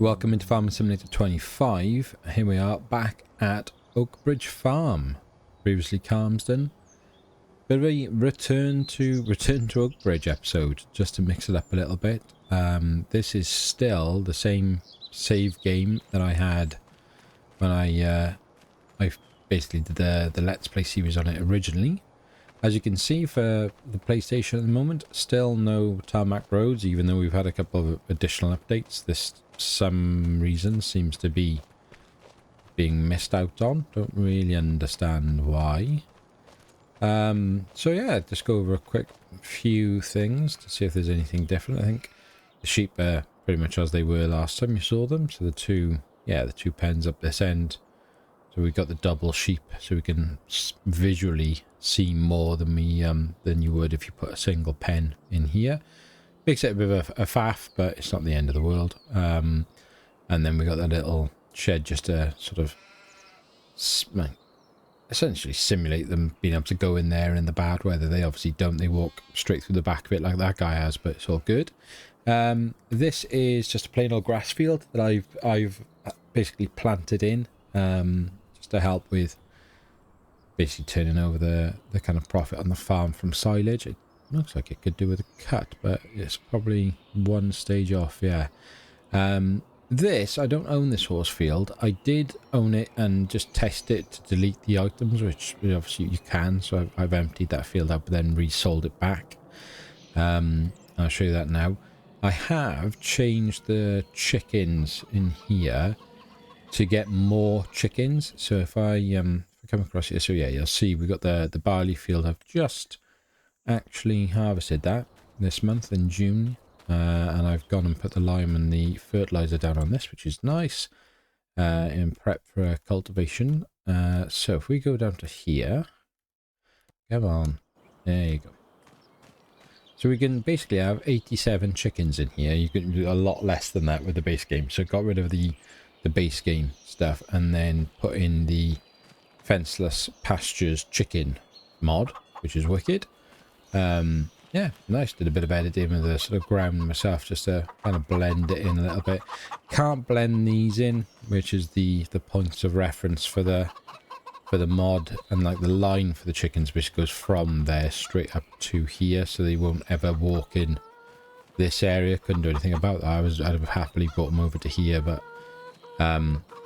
Welcome into Farming Simulator 25. Here we are back at Oakbridge Farm, previously Calmsden. Bit of a return to Oakbridge episode, just to mix it up a little bit. This is still the same save game that I had when I basically did the Let's Play series on it originally. As you can see, for the PlayStation at the moment, still no tarmac roads, even though we've had a couple of additional updates. This, for some reason, seems to be being missed out on. Don't really understand why. So yeah, just go over a quick few things to see if there's anything different. I think the sheep are pretty much as they were last time you saw them. So the two pens up this end. So we've got the double sheep, so we can visually see more than you would if you put a single pen in here. Makes it a bit of a faff, but it's not the end of the world. And then we got that little shed just to sort of essentially simulate them being able to go in there in the bad weather. They obviously don't. They walk straight through the back of it like that guy has, but it's all good. This is just a plain old grass field that I've basically planted in. Just to help with basically turning over the kind of profit on the farm from silage. It looks like it could do with a cut, but it's probably one stage off. Yeah. This, I don't own this horse field. I did own it and just test it to delete the items, which obviously you can. So I've emptied that field out, but then resold it back. I'll show you that now. I have changed the chickens in here to get more chickens. So if I come across here, so yeah, you'll see we've got the barley field. I've just actually harvested that this month in June, and I've gone and put the lime and the fertilizer down on this, which is nice, in prep for cultivation. So if we go down to here, come on, there you go. So we can basically have 87 chickens in here. You can do a lot less than that with the base game. So got rid of the base game stuff and then put in the fenceless pastures chicken mod, which is wicked. Yeah, nice. Did a bit of editing with the sort of ground myself just to kind of blend it in a little bit. Can't blend these in, which is the points of reference for the mod, and like the line for the chickens which goes from there straight up to here, so they won't ever walk in this area. Couldn't do anything about that. I'd have happily brought them over to here, but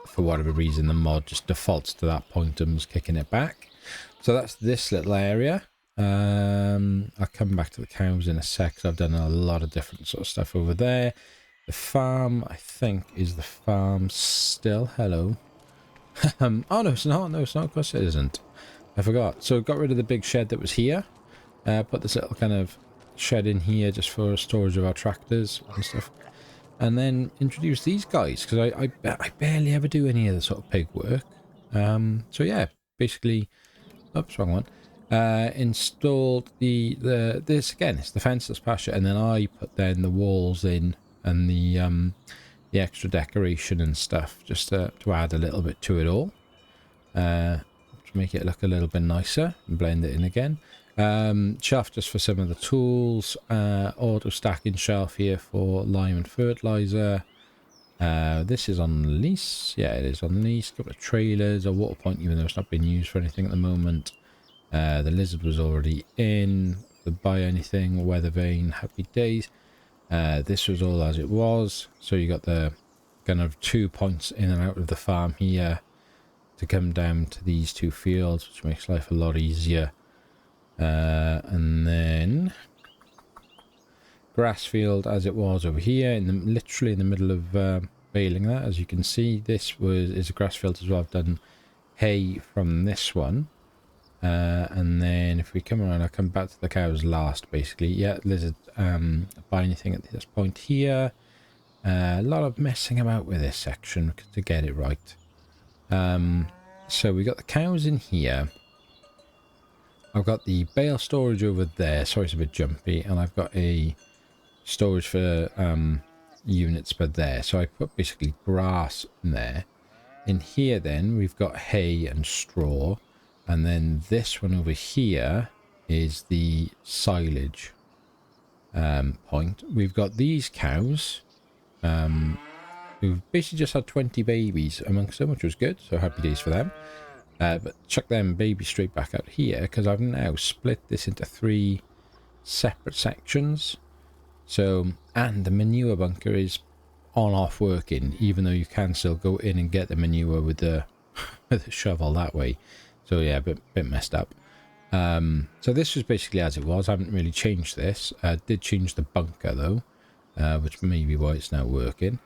for whatever reason the mod just defaults to that point and was kicking it back. So that's this little area. I'll come back to the cows in a sec, 'cause I've done a lot of different sort of stuff over there. The farm, I think, is the farm still. Hello. Oh no, it's not. No, it's not. Of course it isn't. I forgot. So got rid of the big shed that was here. Put this little kind of shed in here just for storage of our tractors and stuff. And then introduce these guys, because I barely ever do any of the sort of pig work. So yeah, basically, oops, wrong one. Installed this again. It's the fenceless pasture, and then I put then the walls in and the extra decoration and stuff just to add a little bit to it all, to make it look a little bit nicer and blend it in again. Shelf just for some of the tools, auto stacking shelf here for lime and fertilizer. This is on lease. Yeah, it is on lease. Got the trailers, a water point, even though it's not being used for anything at the moment. The lizard was already in. To buy anything, weather vane, happy days. This was all as it was. So you got the kind of 2 points in and out of the farm here to come down to these two fields, which makes life a lot easier. And then grass field as it was over here, literally in the middle of baling that. As you can see, this is a grass field as well. I've done hay from this one, and then if we come around, I'll come back to the cows last. Basically, yeah, lizard buy anything at this point here. A lot of messing about with this section to get it right. So we got the cows in here. I've got the bale storage over there. Sorry, it's a bit jumpy. And I've got a storage for units for there. So I put basically grass in there. In here then, we've got hay and straw. And then this one over here is the silage point. We've got these cows who've basically just had 20 babies amongst them, which was good, so happy days for them. But chuck them babies straight back out here, because I've now split this into 3 separate sections. So, and the manure bunker is on-off working, even though you can still go in and get the manure with the with the shovel that way. So yeah, a bit messed up. So this was basically as it was. I haven't really changed this. Did change the bunker though, which may be why it's now working.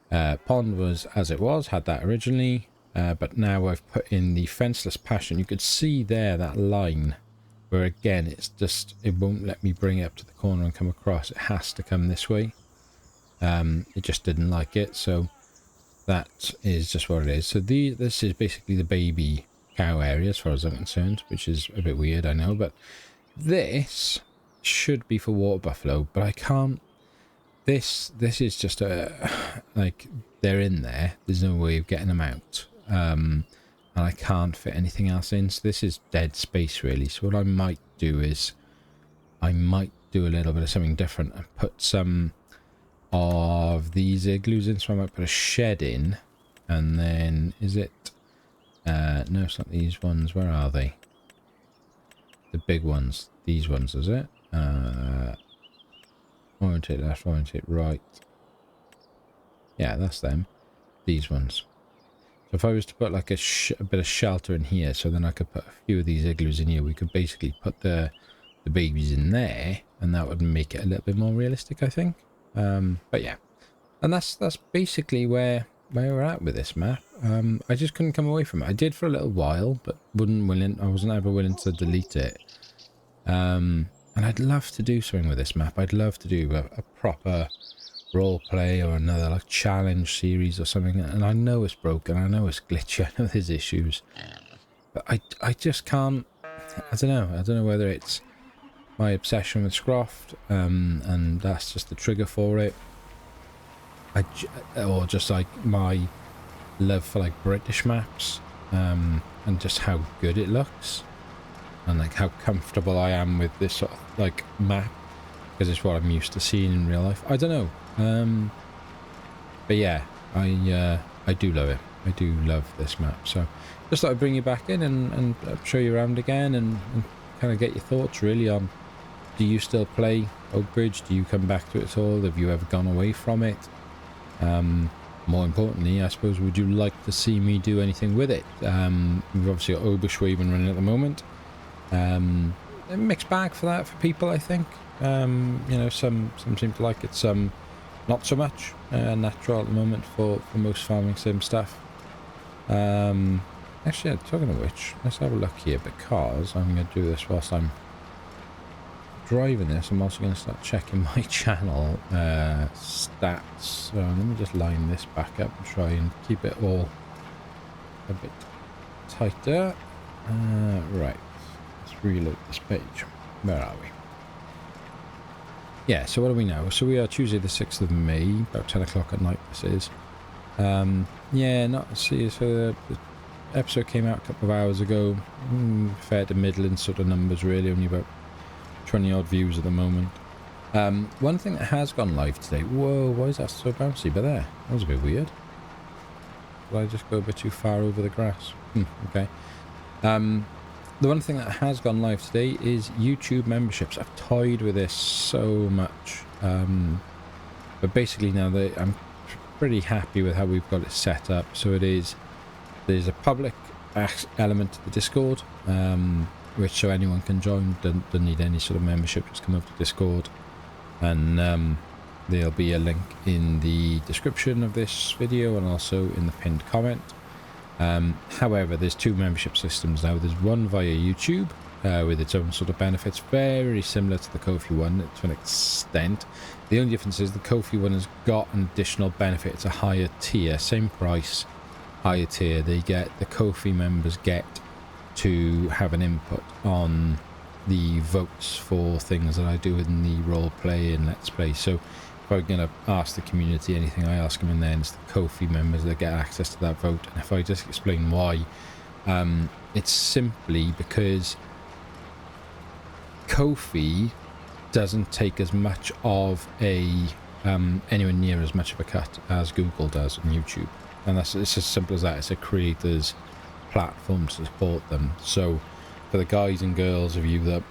Pond was as it was, had that originally, but now I've put in the fenceless pasture. You could see there that line where again it's just, it won't let me bring it up to the corner and come across. It has to come this way. It just didn't like it, so that is just what it is. So this is basically the baby cow area as far as I'm concerned, which is a bit weird, I know, but this should be for water buffalo, but I can't. This is just like, they're in there, there's no way of getting them out, and I can't fit anything else in, so this is dead space really. So what I might do is I might do a little bit of something different and put some of these igloos in. So I might put a shed in, and then is it no, it's not these ones. Where are they? The big ones. These ones, is it? Orientate left, orientate right. Yeah, that's them. These ones. So if I was to put like a bit of shelter in here, so then I could put a few of these igloos in here, we could basically put the babies in there, and that would make it a little bit more realistic, I think. But yeah, and that's basically where we're at with this map. I just couldn't come away from it. I did for a little while, but I wasn't ever willing to delete it. And I'd love to do something with this map. I'd love to do a proper role play or another like challenge series or something. And I know it's broken, I know it's glitchy, I know there's issues, but I just can't. I don't know whether it's my obsession with Scroft, and that's just the trigger for it, or just like my love for like British maps, and just how good it looks, and like how comfortable I am with this sort of like map, because it's what I'm used to seeing in real life. I don't know, but yeah, I do love it. I do love this map. So just thought I'd bring you back in and show you around again, and kind of get your thoughts really on, do you still play Oakbridge? Do you come back to it at all? Have you ever gone away from it? More importantly, I suppose, would you like to see me do anything with it? We've obviously got Oberschwaben running at the moment. A mixed bag for that for people, I think. You know, some seem to like it, some not so much. Natural at the moment for most farming sim stuff. Actually, talking of which, let's have a look here, because I'm going to do this whilst I'm driving this. I'm also going to start checking my channel stats. So let me just line this back up and try and keep it all a bit tighter. Right, let's reload this page. Where are we? Yeah, so what are we now? So we are Tuesday the 6th of May, about 10 o'clock at night this is. Yeah, not see, so the episode came out a couple of hours ago. Fair to middling sort of numbers really, only about 20 odd views at the moment. One thing that has gone live today, whoa, why is that so bouncy? But there, that was a bit weird. Did I just go a bit too far over the grass? Okay. The one thing that has gone live today is YouTube memberships. I've toyed with this so much, but basically now I'm pretty happy with how we've got it set up. So there's a public element to the Discord, which so anyone can join. Don't need any sort of membership, just come over to Discord, and there'll be a link in the description of this video and also in the pinned comment. However, there's 2 membership systems now. There's one via YouTube with its own sort of benefits, very similar to the Ko-fi one to an extent. The only difference is the Ko-fi one has got an additional benefit. It's a higher tier, same price, higher tier. The Ko-fi members get to have an input on the votes for things that I do in the role play and let's play. So if I'm going to ask the community anything, I ask them, and then it's the Ko-fi members that get access to that vote. And if I just explain why, it's simply because Ko-fi doesn't take as much of a anywhere near as much of a cut as Google does on YouTube. And it's as simple as that. It's a creator's platform to support them. So for the guys and girls of you that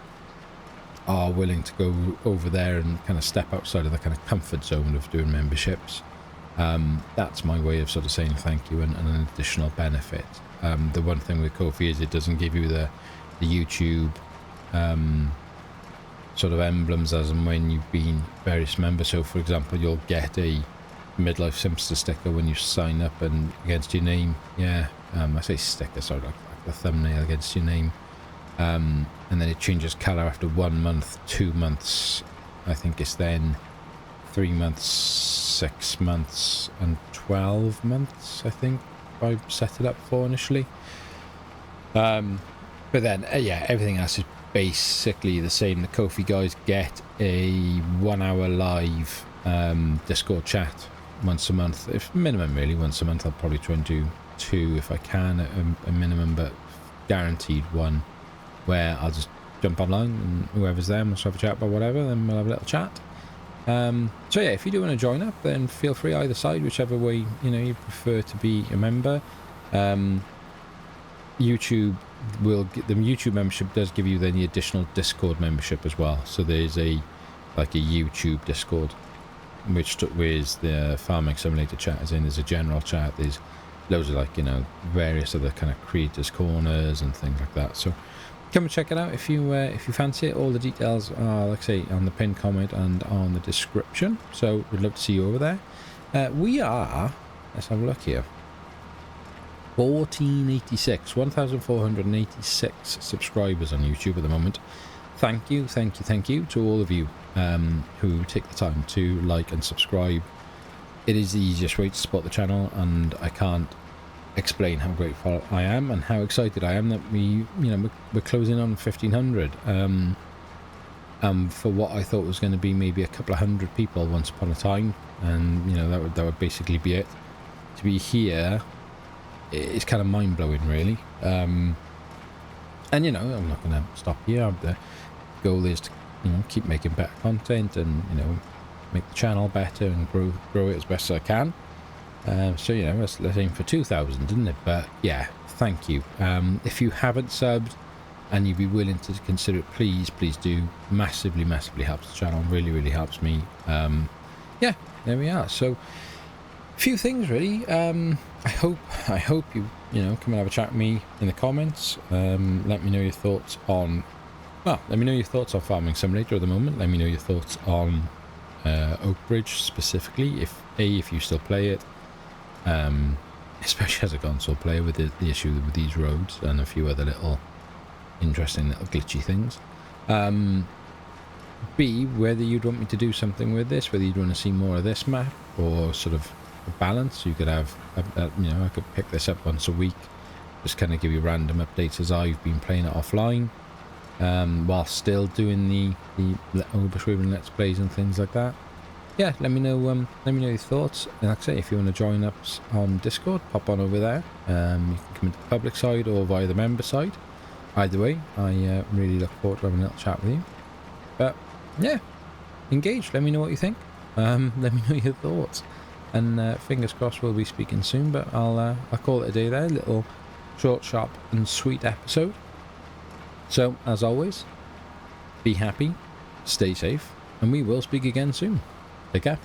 are willing to go over there and kind of step outside of the kind of comfort zone of doing memberships, that's my way of sort of saying thank you and an additional benefit. The one thing with Ko-fi is it doesn't give you the YouTube sort of emblems as and when you've been various members. So for example, you'll get a midlife Simster sticker when you sign up and against your name. Yeah, I say sticker, sorry, like the thumbnail against your name. And then it changes colour after 1 month, 2 months, I think it's then 3 months, 6 months and 12 months, I think I set it up for initially. But then yeah, everything else is basically the same. The Ko-fi guys get a 1 hour live Discord chat once a month, if minimum really once a month. I'll probably try and do 2 if I can at a minimum, but guaranteed 1, where I'll just jump online and whoever's there wants to have a chat about whatever, then we'll have a little chat. So yeah, if you do want to join up, then feel free either side, whichever way you prefer to be a member. YouTube will get, the YouTube membership does give you then the additional Discord membership as well. So there's a YouTube Discord, which is the farming simulator chat, as in there's a general chat, there's loads of various other kind of creators corners and things like that. So come and check it out if you fancy it. All the details are, like I say, on the pinned comment and on the description. So we'd love to see you over there. We are, let's have a look here, 1486 subscribers on YouTube at the moment. Thank you to all of you who take the time to like and subscribe. It is the easiest way to support the channel, and I can't explain how grateful I am and how excited I am that we're closing on 1500 for what I thought was going to be maybe a couple of hundred people once upon a time, and that would basically be it. To be here, it's kind of mind-blowing really. And I'm not going to stop here. The goal is to keep making better content and make the channel better and grow it as best as I can. So let's aim for 2,000, isn't it? But yeah, thank you. If you haven't subbed and you'd be willing to consider it, please do. Massively helps the channel. Really helps me. Yeah, there we are. So a few things really. I hope you come and have a chat with me in the comments. Let me know your thoughts on Farming Simulator at the moment. Let me know your thoughts on Oakbridge specifically, if you still play it, especially as a console player with the issue with these roads and a few other little interesting little glitchy things. B, whether you'd want me to do something with this, whether you'd want to see more of this map or sort of a balance. You could have I could pick this up once a week, just kind of give you random updates as I've been playing it offline, while still doing the Oakbridge Let's Plays and things like that. Yeah, let me know your thoughts. And like I say, if you want to join us on Discord, pop on over there. You can come into the public side or via the member side. Either way, I really look forward to having a little chat with you. But yeah, engage. Let me know what you think. Let me know your thoughts. And fingers crossed we'll be speaking soon. But I'll call it a day there. Little short, sharp, and sweet episode. So as always, be happy, stay safe, and we will speak again soon. Take care.